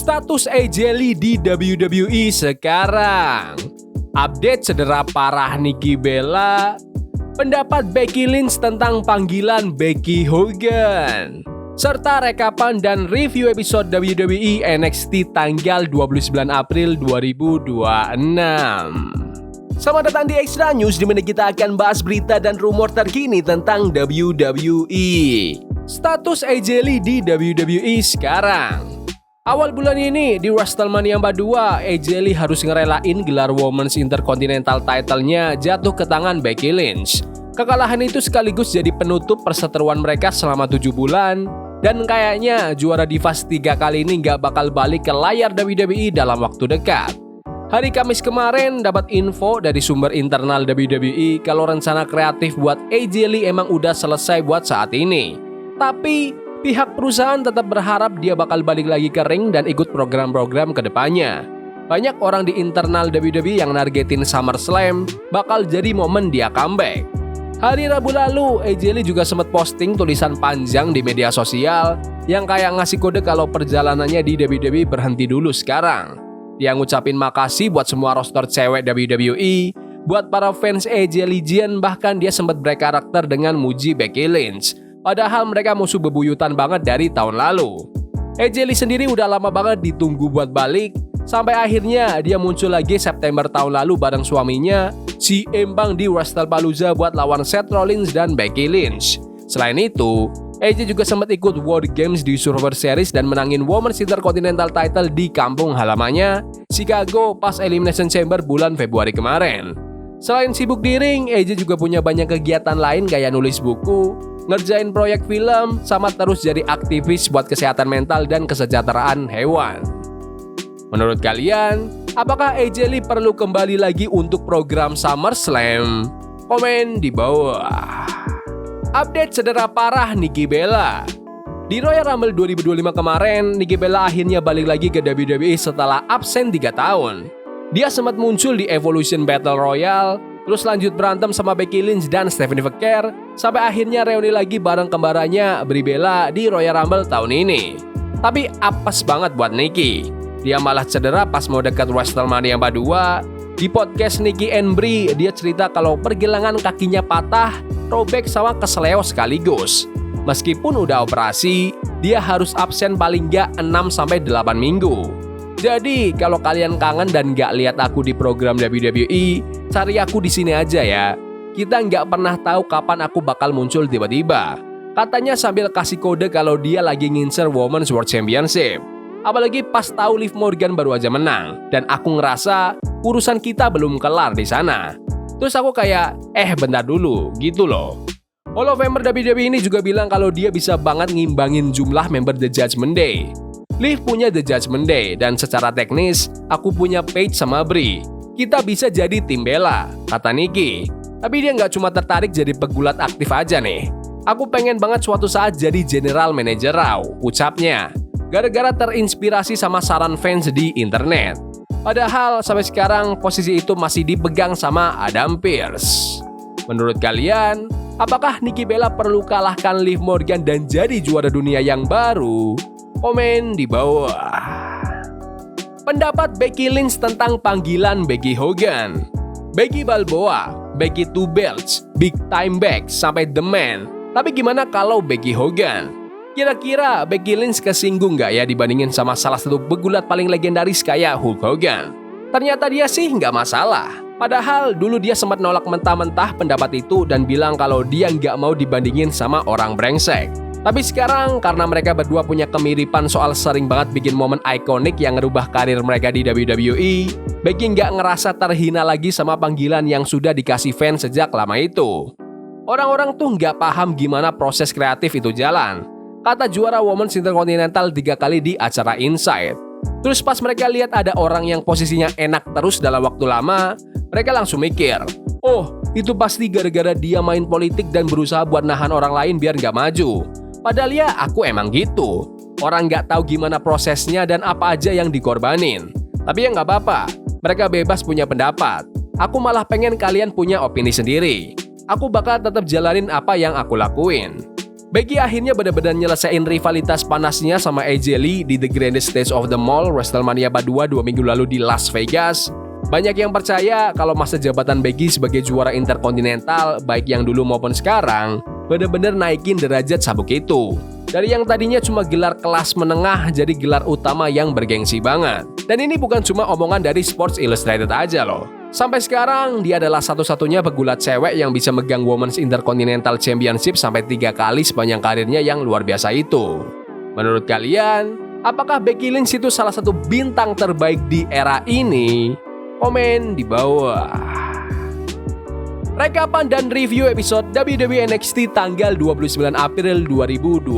Status AJ Lee di WWE sekarang. Update cedera parah Nikki Bella. Pendapat Becky Lynch tentang panggilan Becky Hogan. Serta rekapan dan review episode WWE NXT tanggal 29 April 2026. Selamat datang di Extra News, di mana kita akan bahas berita dan rumor terkini tentang WWE. Status AJ Lee di WWE sekarang. Awal bulan ini di WrestleMania 42, AJ Lee harus ngerelain gelar Women's Intercontinental title-nya jatuh ke tangan Becky Lynch. Kekalahan itu sekaligus jadi penutup perseteruan mereka selama 7 bulan, dan kayaknya juara Divas 3 kali ini nggak bakal balik ke layar WWE dalam waktu dekat. Hari Kamis kemarin dapat info dari sumber internal WWE kalau rencana kreatif buat AJ Lee emang udah selesai buat saat ini. Tapi pihak perusahaan tetap berharap dia bakal balik lagi ke ring dan ikut program-program ke depannya. Banyak orang di internal WWE yang nargetin SummerSlam bakal jadi momen dia comeback. Hari Rabu lalu, AJ Lee juga sempat posting tulisan panjang di media sosial yang kayak ngasih kode kalau perjalanannya di WWE berhenti dulu sekarang. Dia ngucapin makasih buat semua roster cewek WWE, buat para fans AJ Legion, bahkan dia sempat berkarakter dengan muji Becky Lynch. Padahal mereka musuh bebuyutan banget dari tahun lalu. AJ Lee sendiri udah lama banget ditunggu buat balik, sampai akhirnya dia muncul lagi September tahun lalu bareng suaminya, si Embang di WrestlePalooza buat lawan Seth Rollins dan Becky Lynch. Selain itu, AJ juga sempat ikut War Games di Survivor Series dan menangin Women's Intercontinental title di kampung halamannya, Chicago, pas Elimination Chamber bulan Februari kemarin. Selain sibuk di ring, AJ juga punya banyak kegiatan lain kayak nulis buku, ngerjain proyek film, sama terus jadi aktivis buat kesehatan mental dan kesejahteraan hewan. Menurut kalian, apakah AJ Lee perlu kembali lagi untuk program SummerSlam? Komen di bawah. Update cedera parah Nikki Bella. Di Royal Rumble 2025 kemarin, Nikki Bella akhirnya balik lagi ke WWE setelah absen 3 tahun. Dia sempat muncul di Evolution Battle Royale, terus lanjut berantem sama Becky Lynch dan Stephanie Foucault, sampai akhirnya reuni lagi bareng kembarannya Brie Bella di Royal Rumble tahun ini. Tapi apes banget buat Nikki. Dia malah cedera pas mau dekat WrestleMania 42. Di podcast Nikki and Brie, dia cerita kalau pergelangan kakinya patah, robek sama kesleo sekaligus. Meskipun udah operasi, dia harus absen paling nggak 6-8 minggu. Jadi, kalau kalian kangen dan nggak lihat aku di program WWE, cari aku di sini aja ya. Kita nggak pernah tahu kapan aku bakal muncul tiba-tiba. Katanya sambil kasih kode kalau dia lagi ngincer Women's World Championship. Apalagi pas tahu Liv Morgan baru aja menang, dan aku ngerasa urusan kita belum kelar di sana. Terus aku kayak, bentar dulu, gitu loh. Hall of Famer WWE ini juga bilang kalau dia bisa banget ngimbangin jumlah member The Judgment Day. Liv punya The Judgment Day, dan secara teknis, aku punya Paige sama Brie. Kita bisa jadi tim Bella, kata Nikki. Tapi dia nggak cuma tertarik jadi pegulat aktif aja nih. Aku pengen banget suatu saat jadi general manager Raw, ucapnya. Gara-gara terinspirasi sama saran fans di internet. Padahal sampai sekarang posisi itu masih dipegang sama Adam Pearce. Menurut kalian, apakah Nikki Bella perlu kalahkan Liv Morgan dan jadi juara dunia yang baru? Komen di bawah. Pendapat Becky Lynch tentang panggilan Becky Hogan. Becky Balboa, Becky Two Belts, Big Time Back, sampai The Man. Tapi gimana kalau Becky Hogan? Kira-kira Becky Lynch kesinggung nggak ya dibandingin sama salah satu pegulat paling legendaris kayak Hulk Hogan? Ternyata dia sih nggak masalah. Padahal dulu dia sempat nolak mentah-mentah pendapat itu dan bilang kalau dia nggak mau dibandingin sama orang brengsek. Tapi sekarang karena mereka berdua punya kemiripan soal sering banget bikin momen ikonik yang ngerubah karir mereka di WWE, Becky nggak ngerasa terhina lagi sama panggilan yang sudah dikasih fans sejak lama itu. Orang-orang tuh nggak paham gimana proses kreatif itu jalan, kata juara Women's Intercontinental 3 kali di acara Inside. Terus pas mereka lihat ada orang yang posisinya enak terus dalam waktu lama, mereka langsung mikir, oh itu pasti gara-gara dia main politik dan berusaha buat nahan orang lain biar nggak maju. Padahal ya aku emang gitu. Orang nggak tahu gimana prosesnya dan apa aja yang dikorbanin. Tapi ya nggak apa-apa, mereka bebas punya pendapat. Aku malah pengen kalian punya opini sendiri. Aku bakal tetap jalanin apa yang aku lakuin. Becky akhirnya benar-benar nyelesain rivalitas panasnya sama AJ Lee di The Grandest Stage of the Mall WrestleMania 2 minggu lalu di Las Vegas. Banyak yang percaya kalau masa jabatan Becky sebagai juara interkontinental, baik yang dulu maupun sekarang, benar-benar naikin derajat sabuk itu. Dari yang tadinya cuma gelar kelas menengah jadi gelar utama yang bergengsi banget. Dan ini bukan cuma omongan dari Sports Illustrated aja loh. Sampai sekarang, dia adalah satu-satunya pegulat cewek yang bisa megang Women's Intercontinental Championship sampai 3 kali sepanjang karirnya yang luar biasa itu. Menurut kalian, apakah Becky Lynch itu salah satu bintang terbaik di era ini? Komen di bawah. Rekapan dan review episode WWE NXT tanggal 29 April 2026.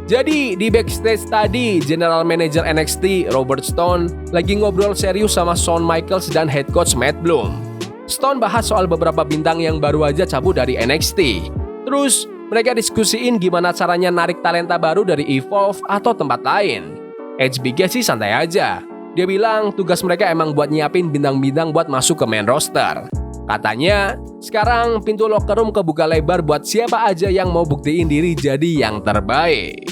Jadi di backstage tadi, General Manager NXT Robert Stone lagi ngobrol serius sama Shawn Michaels dan Head Coach Matt Bloom. Stone bahas soal beberapa bintang yang baru aja cabut dari NXT. Terus mereka diskusiin gimana caranya narik talenta baru dari Evolve atau tempat lain. HBK sih santai aja. Dia bilang tugas mereka emang buat nyiapin bintang-bintang buat masuk ke main roster. Katanya, sekarang pintu locker room kebuka lebar buat siapa aja yang mau buktiin diri jadi yang terbaik.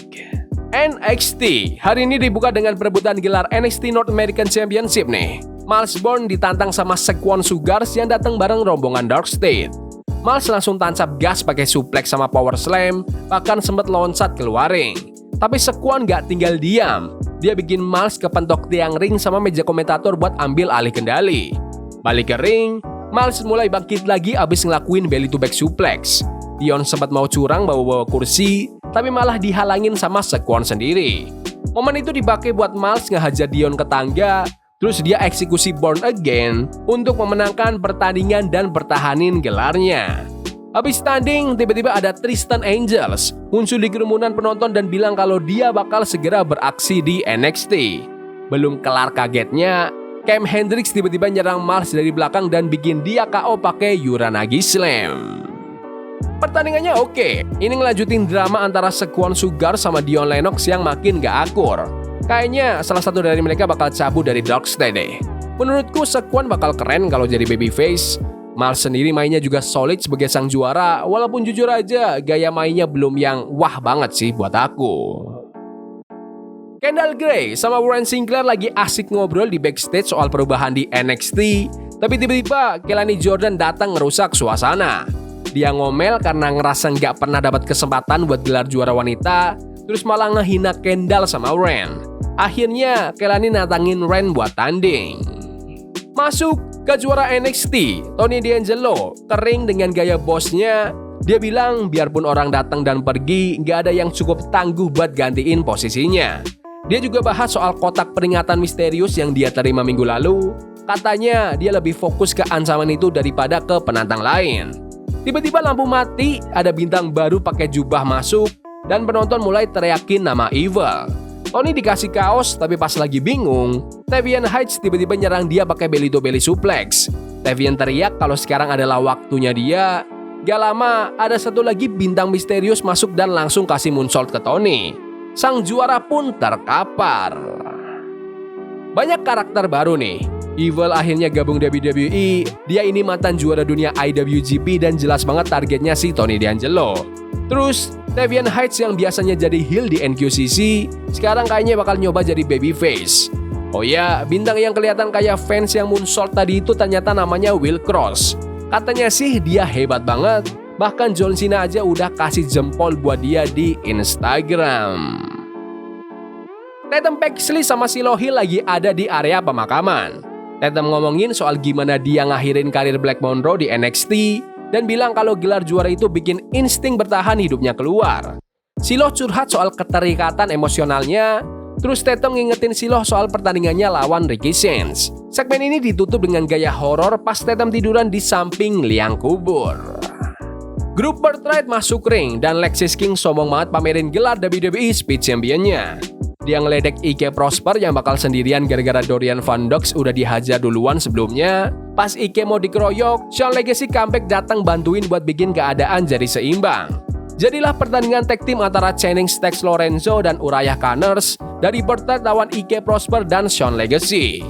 NXT hari ini dibuka dengan perebutan gelar NXT North American Championship nih. Miles Bourne ditantang sama Saquon Sugars yang datang bareng rombongan Dark State. Miles langsung tancap gas pakai suplex sama power slam, bahkan sempat loncat keluar ring. Tapi Saquon gak tinggal diam. Dia bikin Miles kepentok tiang ring sama meja komentator buat ambil alih kendali. Balik ke ring, Miles mulai bangkit lagi abis ngelakuin belly to back suplex. Dion sempat mau curang bawa-bawa kursi, tapi malah dihalangin sama Saquon sendiri. Momen itu dipakai buat Miles ngehajar Dion ke tangga, terus dia eksekusi Born Again untuk memenangkan pertandingan dan pertahanin gelarnya. Habis tanding, tiba-tiba ada Tristan Angels muncul di kerumunan penonton dan bilang kalau dia bakal segera beraksi di NXT. Belum kelar kagetnya, Cam Hendricks tiba-tiba nyerang Miles dari belakang dan bikin dia KO pakai Uranage Slam. Pertandingannya oke, ini ngelanjutin drama antara Saquon Sugars sama Dion Lennox yang makin gak akur. Kayaknya salah satu dari mereka bakal cabut dari Dark State deh. Menurutku Saquon bakal keren kalau jadi babyface. Miles sendiri mainnya juga solid sebagai sang juara, walaupun jujur aja gaya mainnya belum yang wah banget sih buat aku. Kendall Gray sama Warren Sinclair lagi asik ngobrol di backstage soal perubahan di NXT, tapi tiba-tiba Kelani Jordan datang ngerusak suasana. Dia ngomel karena ngerasa nggak pernah dapat kesempatan buat gelar juara wanita, terus malah ngehina Kendall sama Ren. Akhirnya Kelani natangin Ren buat tanding. Masuk ke juara NXT, Tony D'Angelo kering dengan gaya bosnya. Dia bilang biarpun orang datang dan pergi, nggak ada yang cukup tangguh buat gantiin posisinya. Dia juga bahas soal kotak peringatan misterius yang dia terima minggu lalu. Katanya dia lebih fokus ke ancaman itu daripada ke penantang lain. Tiba-tiba lampu mati, ada bintang baru pakai jubah masuk, dan penonton mulai teriakin nama Evil. Tony dikasih kaos, tapi pas lagi bingung, Tavian Heights tiba-tiba nyerang dia pakai belly to belly suplex. Tavian teriak kalau sekarang adalah waktunya dia. Gak lama, ada satu lagi bintang misterius masuk dan langsung kasih moonsault ke Tony. Sang juara pun terkapar. Banyak karakter baru nih. Evil akhirnya gabung WWE. Dia ini mantan juara dunia IWGP dan jelas banget targetnya si Tony D'Angelo. Terus Tavian Heights yang biasanya jadi heel di NQCC sekarang kayaknya bakal nyoba jadi babyface. Oh ya, bintang yang kelihatan kayak fans yang moonsault tadi itu ternyata namanya Will Cross. Katanya sih dia hebat banget. Bahkan John Cena aja udah kasih jempol buat dia di Instagram. Tatum Paxley sama Silo Hill lagi ada di area pemakaman. Tatum ngomongin soal gimana dia ngakhirin karir Black Monroe di NXT dan bilang kalau gelar juara itu bikin insting bertahan hidupnya keluar. Silo curhat soal keterikatan emosionalnya, terus Tatum ngingetin Silo soal pertandingannya lawan Ricky Sainz. Segmen ini ditutup dengan gaya horor pas Tatum tiduran di samping liang kubur. Grup Birthright masuk ring dan Lexis King sombong banget pamerin gelar WWE Speed Champion-nya. Dia ngeledek Ike Prosper yang bakal sendirian gara-gara Dorian Van Dox udah dihajar duluan sebelumnya. Pas Ike mau dikeroyok, Sean Legacy comeback datang bantuin buat bikin keadaan jadi seimbang. Jadilah pertandingan tag team antara Channing Stacks Lorenzo dan Uriah Connors dari Birthright lawan Ike Prosper dan Sean Legacy.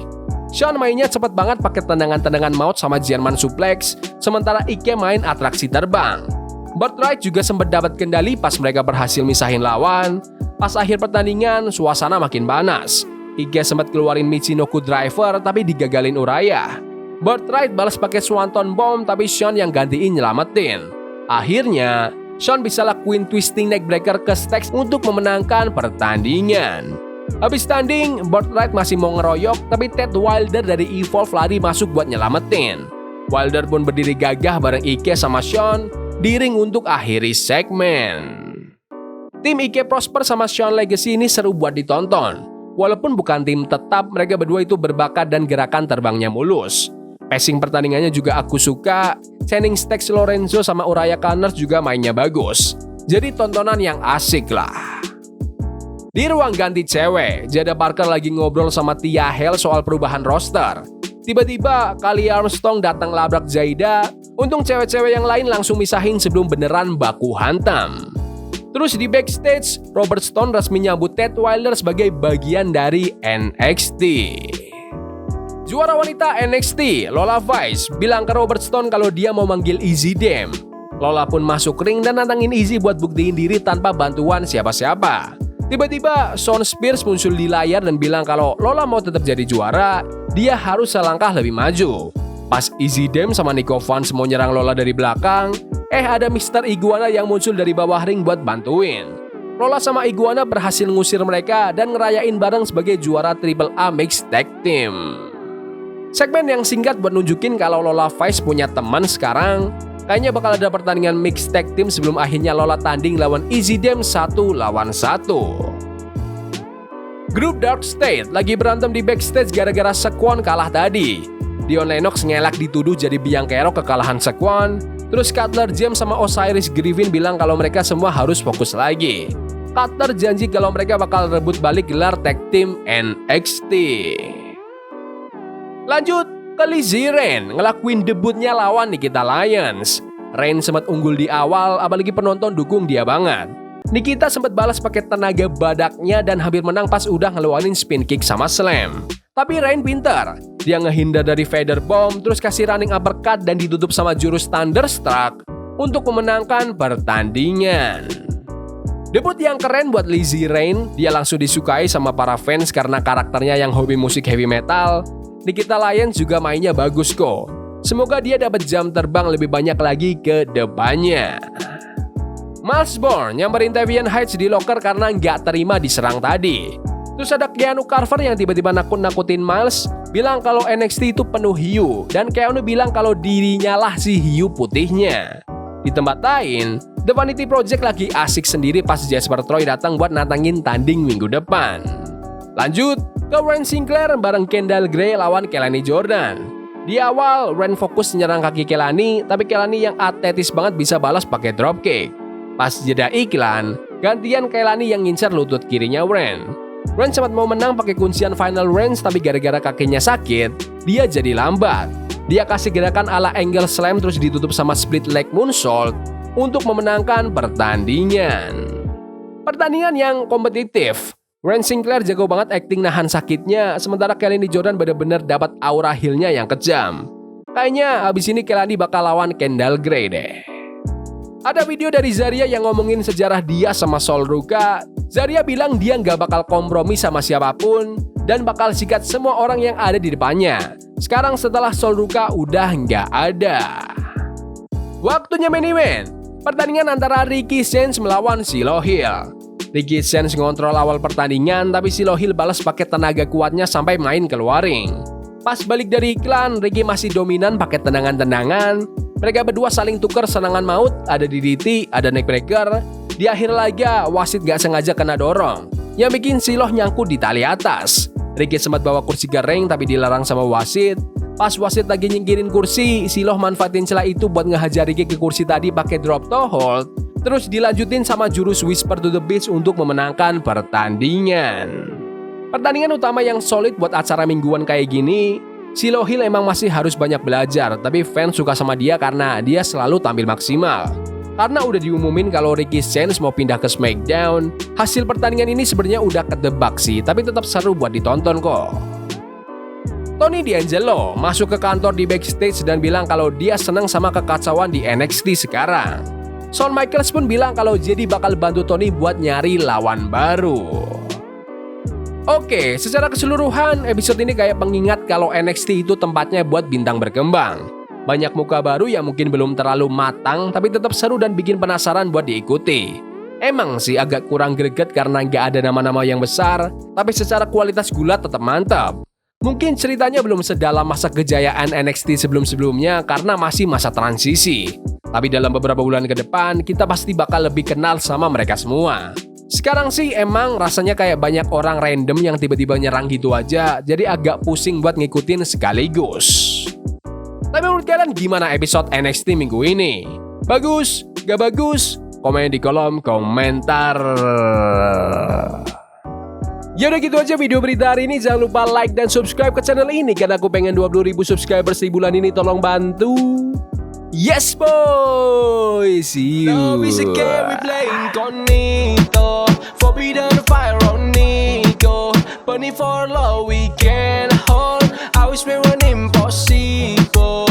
Sean mainnya cepet banget pakai tendangan-tendangan maut sama German suplex, sementara Ike main atraksi terbang. Burt Wright juga sempat dapat kendali pas mereka berhasil misahin lawan. Pas akhir pertandingan, suasana makin panas. Ike sempat keluarin Michinoku Driver tapi digagalin Uraya. Burt Wright balas pakai Swanton Bomb tapi Shawn yang gantiin nyelamatin. Akhirnya, Shawn bisa lakuin Twisting Neckbreaker ke Stax untuk memenangkan pertandingan. Habis tanding, Burt Wright masih mau ngeroyok tapi Ted Wilder dari Evolve lari masuk buat nyelamatin. Wilder pun berdiri gagah bareng Ike sama Shawn di ring untuk akhiri segmen. Tim Ike Prosper sama Shawn Legacy ini seru buat ditonton. Walaupun bukan tim tetap, mereka berdua itu berbakat dan gerakan terbangnya mulus. Pacing pertandingannya juga aku suka. Channing Stax Lorenzo sama Uraya Connors juga mainnya bagus. Jadi tontonan yang asik lah. Di ruang ganti cewek, Jada Parker lagi ngobrol sama Tia Hale soal perubahan roster. Tiba-tiba, Kali Armstrong datang labrak Jada. Untung cewek-cewek yang lain langsung misahin sebelum beneran baku hantam. Terus di backstage, Robert Stone resmi nyambut Ted Wilder sebagai bagian dari NXT. Juara wanita NXT, Lola Vice, bilang ke Robert Stone kalau dia mau manggil Izzy Dame. Lola pun masuk ring dan nantangin Izzy buat buktiin diri tanpa bantuan siapa-siapa. Tiba-tiba, Shawn Spears muncul di layar dan bilang kalau Lola mau tetap jadi juara, dia harus selangkah lebih maju. Pas Izzy Dame sama Nico Vance mau nyerang Lola dari belakang, ada Mr. Iguana yang muncul dari bawah ring buat bantuin. Lola sama Iguana berhasil ngusir mereka dan ngerayain bareng sebagai juara AAA Mixed Tag Team. Segmen yang singkat buat nunjukin kalau Lola Vice punya teman sekarang. Kayaknya bakal ada pertandingan Mixed Tag Team sebelum akhirnya Lola tanding lawan Izzy Dame 1 lawan 1. Grup Dark State lagi berantem di backstage gara-gara Shaquan kalah tadi. Dion Lennox ngelak dituduh jadi biang kerok kekalahan Shaquan. Terus Cutler James sama Osiris Griffin bilang kalau mereka semua harus fokus lagi. Cutler janji kalau mereka bakal rebut balik gelar tag team NXT. Lanjut ke Lizzy Rain ngelakuin debutnya lawan Nikita Lyons. Rain sempat unggul di awal, apalagi penonton dukung dia banget. Nikita sempat balas pakai tenaga badaknya dan hampir menang pas udah ngeluarin spin kick sama slam. Tapi Rain pintar, dia ngehindar dari feather bomb, terus kasih running uppercut dan ditutup sama jurus Thunderstruck untuk memenangkan pertandingan. Debut yang keren buat Lizzy Rain, dia langsung disukai sama para fans karena karakternya yang hobi musik heavy metal. Nikita Lyons juga mainnya bagus kok. Semoga dia dapat jam terbang lebih banyak lagi ke depannya. Miles Bourne nyamperin Tavian Heights di locker karena nggak terima diserang tadi. Terus ada Keanu Carver yang tiba-tiba nakut-nakutin Miles, bilang kalau NXT itu penuh hiu, dan Keanu bilang kalau dirinya lah si hiu putihnya. Di tempat lain, The Vanity Project lagi asik sendiri pas Jasper Troy datang buat nantangin tanding minggu depan. Lanjut ke Ryan Sinclair bareng Kendall Gray lawan Kelani Jordan. Di awal, Ryan fokus menyerang kaki Kelani, tapi Kelani yang atletis banget bisa balas pakai dropkick. Pas jeda iklan, gantian Kelani yang ngincar lutut kirinya Ryan. Ryan sempat mau menang pakai kuncian Final Range, tapi gara-gara kakinya sakit, dia jadi lambat. Dia kasih gerakan ala angle slam terus ditutup sama split leg moonsault untuk memenangkan pertandingan. Pertandingan yang kompetitif. Ryan Sinclair jago banget acting nahan sakitnya, sementara Kelani Jordan benar-benar dapat aura heel-nya yang kejam. Kayaknya abis ini Kelani bakal lawan Kendall Gray deh. Ada video dari Zarya yang ngomongin sejarah dia sama Sol Ruka. Zarya bilang dia nggak bakal kompromi sama siapapun dan bakal sikat semua orang yang ada di depannya. Sekarang setelah Sol Ruka udah nggak ada. Waktunya main event. Pertandingan antara Ricky Sainz melawan Silo Hill. Ricky Sainz ngontrol awal pertandingan, tapi Silo Hill balas pakai tenaga kuatnya sampai main keluar ring. Pas balik dari iklan, Ricky masih dominan pakai tendangan-tendangan. Mereka berdua saling tukar serangan maut, ada DDT, ada neckbreaker. Di akhir laga, wasit gak sengaja kena dorong, yang bikin Silo nyangkut di tali atas. Ricky sempat bawa kursi ke ring tapi dilarang sama wasit. Pas wasit lagi nyingkirin kursi, Silo manfaatin celah itu buat ngehajar Ricky ke kursi tadi pakai drop toe hold. Terus dilanjutin sama jurus Whisper to the Beast untuk memenangkan pertandingan. Pertandingan utama yang solid buat acara mingguan kayak gini. Silo Hill emang masih harus banyak belajar, tapi fans suka sama dia karena dia selalu tampil maksimal. Karena udah diumumin kalau Ricky Sainz mau pindah ke SmackDown, hasil pertandingan ini sebenarnya udah ketebak sih, tapi tetap seru buat ditonton kok. Tony D'Angelo masuk ke kantor di backstage dan bilang kalau dia senang sama kekacauan di NXT sekarang. Shawn Michaels pun bilang kalau JD bakal bantu Tony buat nyari lawan baru. Oke, secara keseluruhan episode ini kayak pengingat kalau NXT itu tempatnya buat bintang berkembang. Banyak muka baru yang mungkin belum terlalu matang, tapi tetap seru dan bikin penasaran buat diikuti. Emang sih agak kurang greget karena nggak ada nama-nama yang besar, tapi secara kualitas gulat tetap mantap. Mungkin ceritanya belum sedalam masa kejayaan NXT sebelum-sebelumnya karena masih masa transisi. Tapi dalam beberapa bulan ke depan, kita pasti bakal lebih kenal sama mereka semua. Sekarang sih emang rasanya kayak banyak orang random yang tiba-tiba nyerang gitu aja, jadi agak pusing buat ngikutin sekaligus. Tapi menurut kalian gimana episode NXT minggu ini? Bagus? Gak bagus? Komen di kolom komentar. Ya udah gitu aja video berita hari ini. Jangan lupa like dan subscribe ke channel ini karena aku pengen 20.000 subscribers di bulan ini. Tolong bantu. Yes boy, see you. Love is a game we play incognito. Forbidden fire on Nico. Burning for love we can hold. I wish we were impossible.